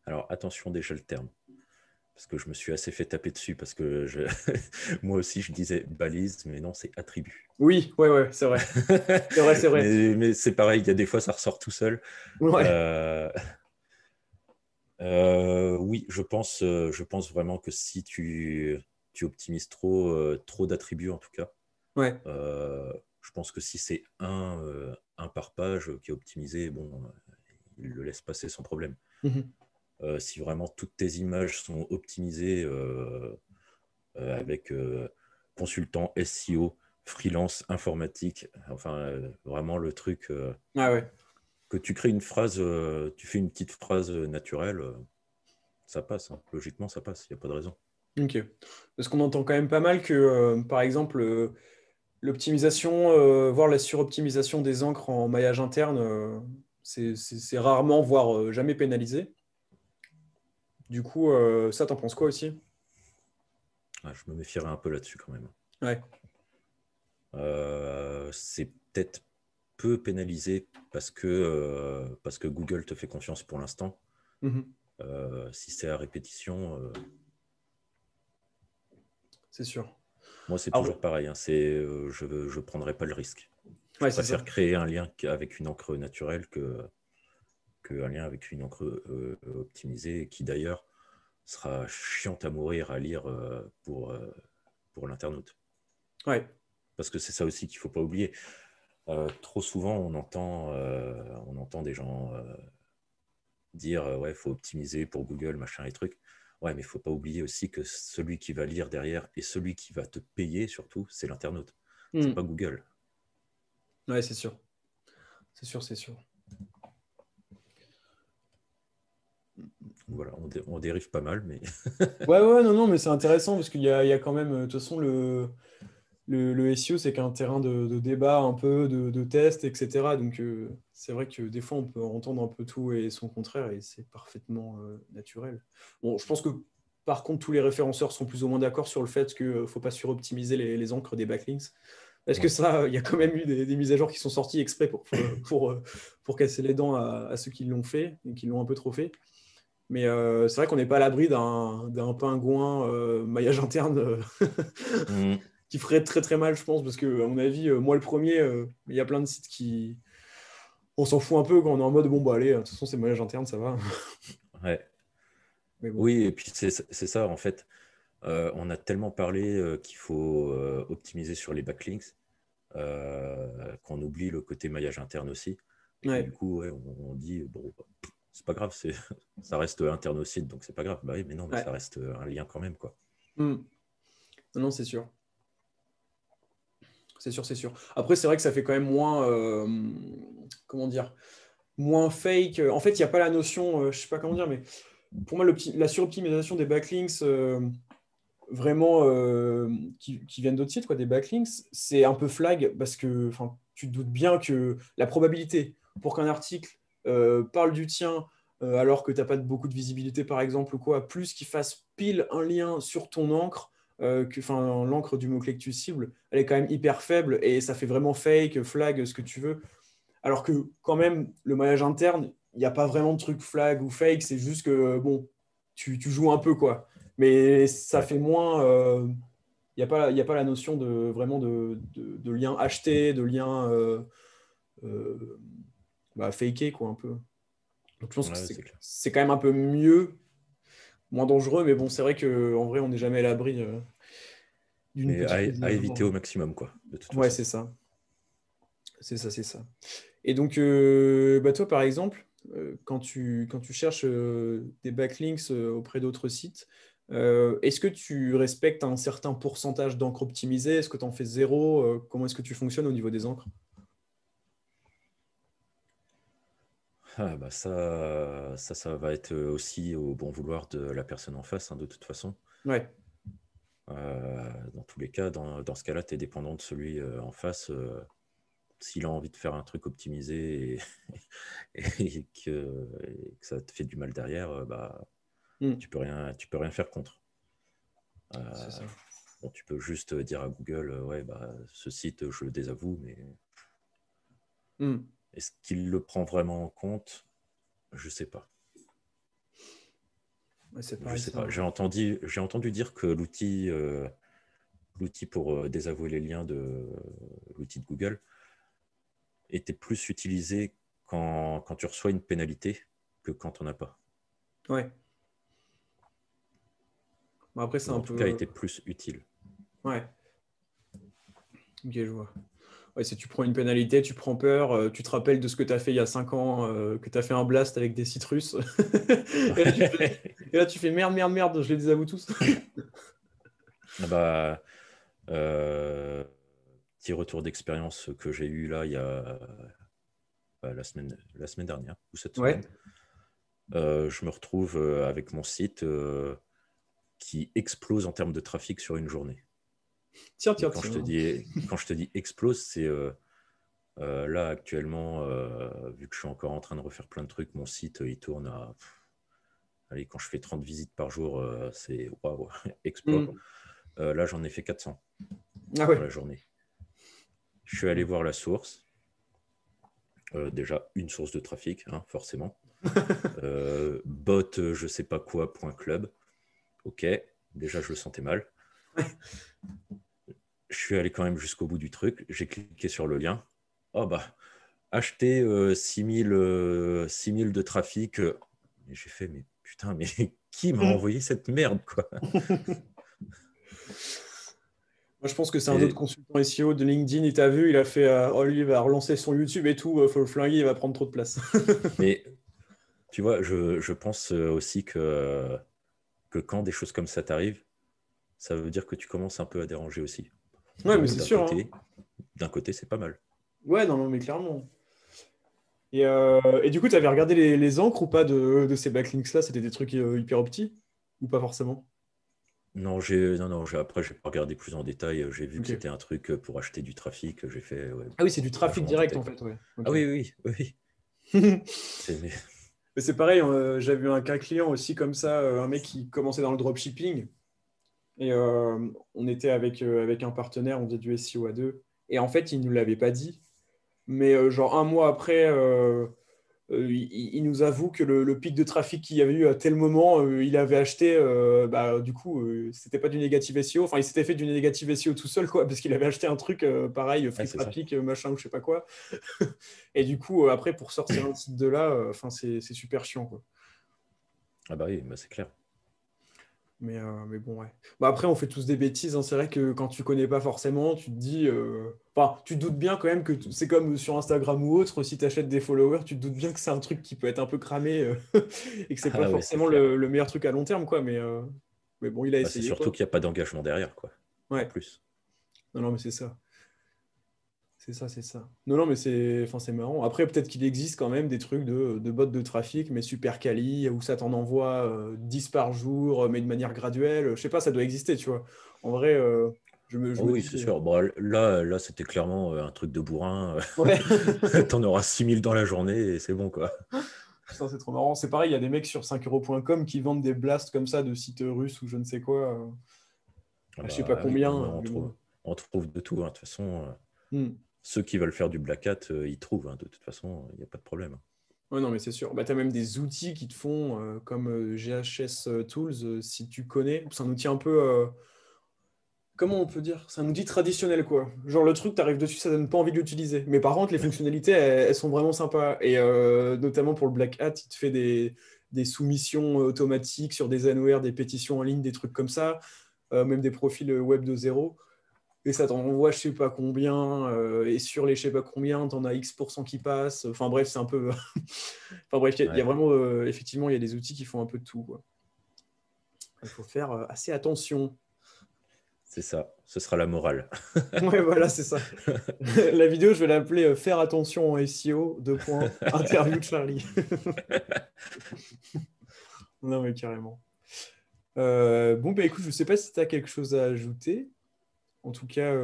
Alors attention déjà le terme, parce que je me suis assez fait taper dessus, parce que moi aussi je disais balise, mais non, c'est attribut. Oui, ouais, ouais, c'est vrai. C'est vrai, c'est vrai. Mais c'est pareil, il y a des fois ça ressort tout seul. Ouais, Euh, oui, je pense vraiment que si tu optimises trop d'attributs en tout cas, ouais. je pense que si c'est un par page qui est optimisé, bon, il le laisse passer sans problème. Mhm. Si vraiment toutes tes images sont optimisées avec consultant SEO, freelance, informatique, enfin vraiment le truc Ah ouais. que tu crées une phrase, tu fais une petite phrase naturelle, ça passe, hein. Logiquement ça passe, il n'y a pas de raison. Ok. Parce qu'on entend quand même pas mal que, par exemple, l'optimisation, voire la suroptimisation des encres en maillage interne, c'est rarement, voire jamais pénalisé. Du coup, ça, t'en penses quoi aussi? Ouais, je me méfierais un peu là-dessus quand même. Ouais. C'est peut-être peu pénalisé parce que Google te fait confiance pour l'instant. Mhm. Si c'est à répétition, C'est sûr. moi c'est Alors, toujours pareil, hein, je ne prendrai pas le risque. Je ouais, c'est ça. préfère créer un lien avec une encre naturelle que un lien avec une encre optimisée, qui d'ailleurs sera chiante à mourir à lire pour l'internaute. Ouais. Parce que c'est ça aussi qu'il ne faut pas oublier. Trop souvent, on entend des gens dire ouais, il faut optimiser pour Google, machin et trucs. Ouais, mais il ne faut pas oublier aussi que celui qui va lire derrière et celui qui va te payer surtout, c'est l'internaute. C'est pas Mhm. Google. Ouais, c'est sûr. C'est sûr, c'est sûr. Voilà, on dérive pas mal, mais Ouais, ouais, non, non, mais c'est intéressant parce qu'il y a quand même, de toute façon, le SEO, c'est qu'un terrain de débat, un peu, de test, etc. Donc, c'est vrai que des fois, on peut entendre un peu tout et son contraire, et c'est parfaitement naturel. Bon, je pense que, par contre, tous les référenceurs sont plus ou moins d'accord sur le fait qu'il ne faut pas suroptimiser les encres des backlinks. Parce que ouais. ça, il y a quand même eu des mises à jour qui sont sorties exprès pour casser les dents à ceux qui l'ont fait et qui l'ont un peu trop fait. Mais c'est vrai qu'on n'est pas à l'abri d'un pingouin maillage interne Mmh. qui ferait très très mal, je pense, parce que, à mon avis, moi le premier, il y a plein de sites qui. On s'en fout un peu quand on est en mode bon, bah allez, de toute façon, c'est maillage interne, ça va. Ouais. Mais bon. Oui, et puis c'est ça, en fait. On a tellement parlé qu'il faut optimiser sur les backlinks qu'on oublie le côté maillage interne aussi. Et que du Ouais. coup, ouais, on dit, bon, bah, c'est pas grave, ça reste interne au site, donc c'est pas grave. Bah oui, mais non, mais ça Ouais. reste un lien quand même, quoi. Hmm. Non, non, c'est sûr. C'est sûr, c'est sûr. Après, c'est vrai que ça fait quand même moins. Comment dire? Moins fake. En fait, il n'y a pas la notion. Je sais pas comment dire, mais pour moi, la suroptimisation des backlinks. Vraiment qui viennent d'autres sites, quoi, des backlinks, c'est un peu flag parce que enfin, tu te doutes bien que la probabilité pour qu'un article parle du tien alors que tu n'as pas beaucoup de visibilité, par exemple, ou quoi, plus qu'il fasse pile un lien sur ton encre, enfin, l'encre du mot-clé que tu cibles, elle est quand même hyper faible et ça fait vraiment fake, flag, ce que tu veux. Alors que quand même, le maillage interne, il n'y a pas vraiment de truc flag ou fake, c'est juste que, bon, tu joues un peu, quoi. Mais ça Ouais, fait moins. Il y a pas la notion de vraiment de lien acheté, de lien euh, bah, faké, quoi, un peu. Donc, je pense que ouais, c'est c'est clair. c'est quand même un peu mieux, moins dangereux, mais bon, c'est vrai qu'en vrai, on n'est jamais à l'abri d'une Mais petite mise à à éviter jour. au maximum, quoi, de toute Ouais, façon. c'est ça. C'est ça, c'est ça. Et donc, bah, toi, par exemple, quand tu cherches des backlinks auprès d'autres sites, est-ce que tu respectes un certain pourcentage d'encre optimisée? Est-ce que tu en fais zéro? Comment est-ce que tu fonctionnes au niveau des encres? Ah, bah ça va être aussi au bon vouloir de la personne en face, hein, de toute façon. Ouais, Dans tous les cas, dans ce cas-là, tu es dépendant de celui en face. S'il a envie de faire un truc optimisé et que ça te fait du mal derrière, bah, hmm, tu peux rien faire contre. c'est Euh, ça. bon, tu peux juste dire à Google, ouais, bah, ce site, je le désavoue, mais Hmm. est-ce qu'il le prend vraiment en compte? Je sais pas. Ouais, c'est Je pareil, sais ça. pas. J'ai entendu dire que l'outil pour désavouer les liens de l'outil de Google était plus utilisé quand tu reçois une pénalité que quand tu n'en as pas. Ouais. Bon, après, c'est Ou un en tout cas, peu. était plus utile. Ouais, ok, je vois. Ouais, si tu prends une pénalité, tu prends peur, tu te rappelles de ce que tu as fait il y a 5 ans, que tu as fait un blast avec des citrus. Et là, tu fais merde, merde, merde, je les désavoue tous. Ah bah, euh, petit retour d'expérience que j'ai eu là il y a la semaine dernière ou cette Ouais. semaine. Je me retrouve avec mon site qui explose en termes de trafic sur une journée. Tiens, Et tiens, tiens. quand je te dis explose, c'est là actuellement, vu que je suis encore en train de refaire plein de trucs, mon site il tourne à. Allez, quand je fais 30 visites par jour, c'est waouh, exploit. Hmm. Là, j'en ai fait 400 Ah dans ouais. la journée. Je suis allé voir la source. Déjà, une source de trafic, hein, forcément. Bot, je sais pas quoi, point club. Ok, déjà, je le sentais mal. Je suis allé quand même jusqu'au bout du truc. J'ai cliqué sur le lien. Oh bah, acheter 6000 de trafic. Et j'ai fait, mais putain, mais qui m'a envoyé cette merde, quoi? Moi, je pense que c'est un autre Et, consultant SEO de LinkedIn, il t'a vu, il a fait oh, lui, il va relancer son YouTube et tout, faut le flinguer, il va prendre trop de place. mais tu vois, je pense aussi que quand des choses comme ça t'arrivent, ça veut dire que tu commences un peu à déranger aussi. Ouais, mais Bon, c'est d'un sûr, hein. côté, d'un côté, c'est pas mal. Ouais, non, non, mais clairement. Et du coup, tu avais regardé les encres ou pas de ces backlinks-là? C'était des trucs hyper opti? Ou pas forcément? Non, non, après, j'ai pas regardé plus en détail. J'ai vu que Ok. c'était un truc pour acheter du trafic. J'ai fait, ouais, Ah oui, c'est du ouais, je trafic m'en direct doutais, en quoi. fait, ouais. Ah Ok. oui, oui, oui, oui. Mais Mais c'est pareil, j'avais eu un cas client aussi comme ça, un mec qui commençait dans le dropshipping. Et on était avec un partenaire, on faisait du SEO à deux. Et en fait, il ne nous l'avait pas dit. Mais genre un mois après, il nous avoue que le pic de trafic qu'il y avait eu à tel moment, il avait acheté, du coup, c'était pas du négative SEO. Enfin, il s'était fait du négative SEO tout seul, quoi, parce qu'il avait acheté un truc pareil, ouais, free c'est ça. traffic, machin ou je sais pas quoi. Et du coup, après, pour sortir un site de là, enfin, c'est super chiant, quoi. Ah bah oui, bah c'est clair. Mais bon, ouais. Bah, après, on fait tous des bêtises, hein. C'est vrai que quand tu connais pas forcément, tu te dis. Enfin, tu te doutes bien quand même que c'est comme sur Instagram ou autre, si tu achètes des followers, tu te doutes bien que c'est un truc qui peut être un peu cramé et que c'est pas Ah ouais, c'est forcément clair. le meilleur truc à long terme, quoi. Mais bon, il a Bah, c'est essayé, surtout quoi. qu'il n'y a pas d'engagement derrière, quoi. En Ouais. plus. Non, non, mais c'est ça. C'est ça, c'est ça. Non, non, mais c'est marrant. Après, peut-être qu'il existe quand même des trucs de bots de trafic, mais super quali, où ça t'en envoie 10 par jour, mais de manière graduelle. Je sais pas, ça doit exister, tu vois. En vrai, je Oh me oui, dis. c'est sûr. Bon, là c'était clairement un truc de bourrin. Ouais. T'en auras 6000 dans la journée et c'est bon, quoi. Putain, c'est trop marrant. C'est pareil, il y a des mecs sur 5euros.com qui vendent des blasts comme ça de sites russes ou je ne sais quoi. Ah Je sais pas bah oui, combien, non, mais on mais trouve, bon. on trouve de tout, hein. De toute façon, Hmm. ceux qui veulent faire du black hat, ils trouvent, hein. De toute façon, il n'y a pas de problème. Ouais, non, mais c'est sûr. Bah, tu as même des outils qui te font, comme GHS Tools, si tu connais. C'est un outil un peu. Comment on peut dire? C'est un outil traditionnel, quoi. Genre, le truc, tu arrives dessus, ça donne pas envie de l'utiliser. Mais par contre, les fonctionnalités, elles sont vraiment sympas. Et notamment pour le Black Hat, il te fait des soumissions automatiques sur des annuaires, des pétitions en ligne, des trucs comme ça, même des profils web de zéro. Et ça t'envoie je sais pas combien, et sur les je sais pas combien, t'en as X% qui passent. Enfin bref, c'est un peu. Enfin bref, il y a Ouais, vraiment, effectivement, il y a des outils qui font un peu de tout, quoi. Il faut faire assez attention. c'est ça. Ce sera la morale. Ouais, voilà, c'est ça. La vidéo, je vais l'appeler Faire attention en SEO, deux points, interview de Charlie. Non, mais carrément. Bon, bah écoute, je sais pas si tu as quelque chose à ajouter. En tout cas,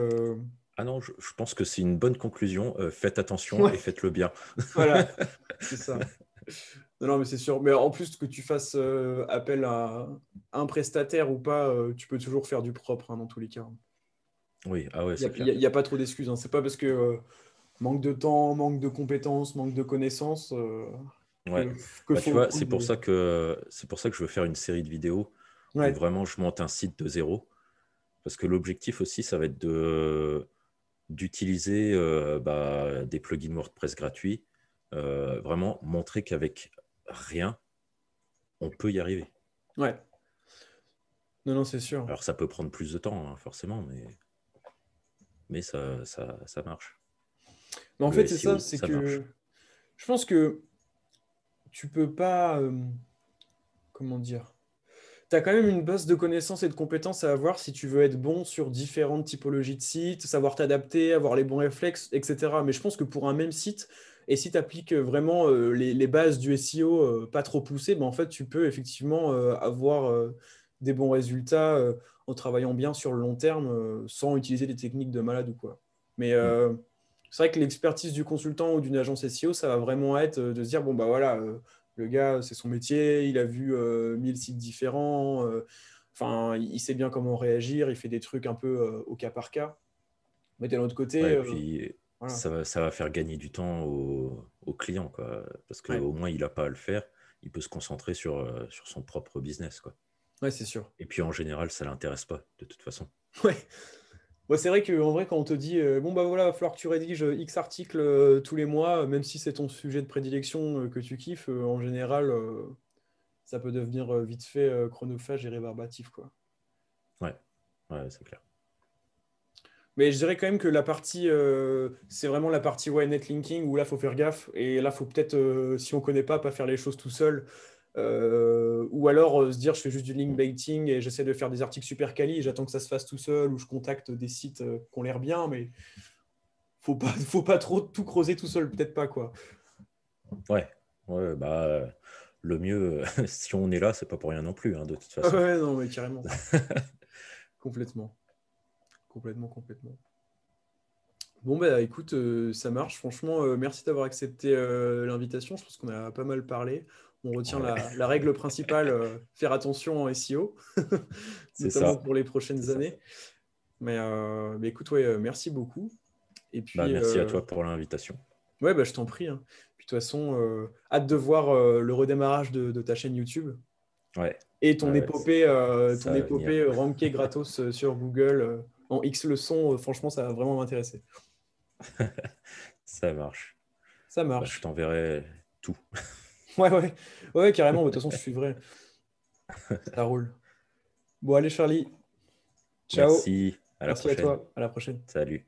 Ah non, je pense que c'est une bonne conclusion. Faites attention et ouais, faites-le bien. voilà, c'est ça. Non, non, mais c'est sûr. Mais en plus, que tu fasses appel à un prestataire ou pas, tu peux toujours faire du propre, hein, dans tous les cas. Oui, ah ouais, Il n'y c'est a, clair. y a pas trop d'excuses, hein. C'est pas parce que manque de temps, manque de compétences, manque de connaissances. Ouais. que Bah, tu font vois, beaucoup de... c'est pour ça que je veux faire une série de vidéos où Ouais, vraiment je monte un site de zéro. Parce que l'objectif aussi, ça va être d'utiliser des plugins WordPress gratuits. Vraiment montrer qu'avec rien, on peut y arriver. ouais. Non, non, c'est sûr. Alors ça peut prendre plus de temps, hein, forcément, mais ça marche. Mais en Le fait, c'est ça, SEO, c'est ça que marche. je pense que tu peux pas... comment dire? Tu as quand même une base de connaissances et de compétences à avoir si tu veux être bon sur différentes typologies de sites, savoir t'adapter, avoir les bons réflexes, etc. Mais je pense que pour un même site, et si tu appliques vraiment les bases du SEO pas trop poussées, ben en fait, tu peux effectivement avoir des bons résultats en travaillant bien sur le long terme sans utiliser des techniques de malade ou quoi. Mais Mm. c'est vrai que l'expertise du consultant ou d'une agence SEO, ça va vraiment être de se dire, bon, bah voilà, le gars, c'est son métier, il a vu 1000 sites différents, enfin, il sait bien comment réagir, il fait des trucs un peu au cas par cas. Mais d'un autre côté, Ouais, et puis voilà. ça va faire gagner du temps au client, quoi. Parce Ouais, qu'au moins, il n'a pas à le faire. Il peut se concentrer sur son propre business, quoi. ouais, c'est sûr. Et puis en général, ça ne l'intéresse pas, de toute façon. Ouais. Bon, c'est vrai qu'en vrai, quand on te dit, bon, bah voilà, il va falloir que tu rédiges X articles tous les mois, même si c'est ton sujet de prédilection que tu kiffes, en général, ça peut devenir vite fait chronophage et rébarbatif, quoi. Ouais, ouais, c'est clair. Mais je dirais quand même que la partie, c'est vraiment la partie ouais, netlinking où là, il faut faire gaffe. Et là, il faut peut-être, si on ne connaît pas faire les choses tout seul. Ou alors se dire, je fais juste du link baiting et j'essaie de faire des articles super quali et j'attends que ça se fasse tout seul ou je contacte des sites qui ont l'air bien. Mais faut pas trop tout creuser tout seul, peut-être pas, quoi. Ouais, ouais, le mieux, si on est là, c'est pas pour rien non plus, hein, de toute façon. Ouais, non, mais carrément. Complètement. Complètement, complètement. Bon, bah écoute, ça marche. Franchement, merci d'avoir accepté l'invitation. Je pense qu'on a pas mal parlé. On retient Ouais, la règle principale, faire attention en SEO, c'est notamment ça, pour les c'est prochaines ça. années. Mais écoute, ouais, merci beaucoup. Et Bah, puis, merci à toi pour l'invitation. ouais, bah, je t'en prie, hein. Puis de toute façon, hâte de voir le redémarrage de ta chaîne YouTube Ouais, et ouais, ouais, ton ça va venir. épopée rankée gratos sur Google en X leçons. Franchement, ça va vraiment m'intéresser. Ça marche. Ça Bah, je marche. t'enverrai tout. Ouais, ouais, ouais, carrément. De toute façon, je suivrai. Ça roule. Bon, allez, Charlie. Ciao. Merci, à la Merci à prochaine. toi. À la prochaine. Salut.